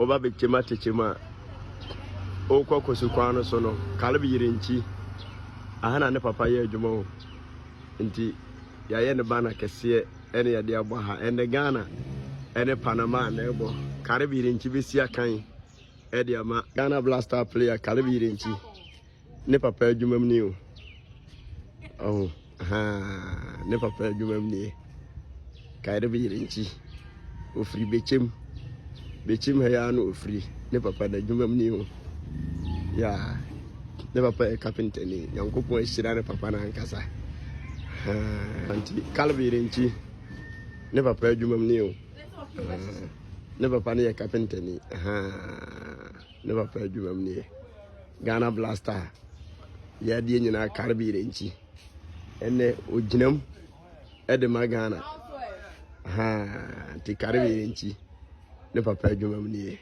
oba be chema te chema o kwa kosukwa no so no kalbi yirenchi ahana ne papa ye adwuma ho nti ya ye ne bana kese ene ya de abo ha ene Ghana ene Panama na ebo kalbi yirenchi besia kan e de ama Ghana Blaster player kalbi yirenchi ne papa adwuma mni o oh ne papa adwuma mni kalbi yirenchi ofri bechem haya no ofri ne papa da adwuma mni o ya ne papa e carpenter ni yankopon ashira ne papa na ankasa anti kalbi renchi ne papa adwuma mni o ne papa ne carpenter ni ne papa adwuma mni Ghana Blaster ya die nyina kalbi renchi ene oginam e de magana anti kalbi renchi ne papa adwuma mni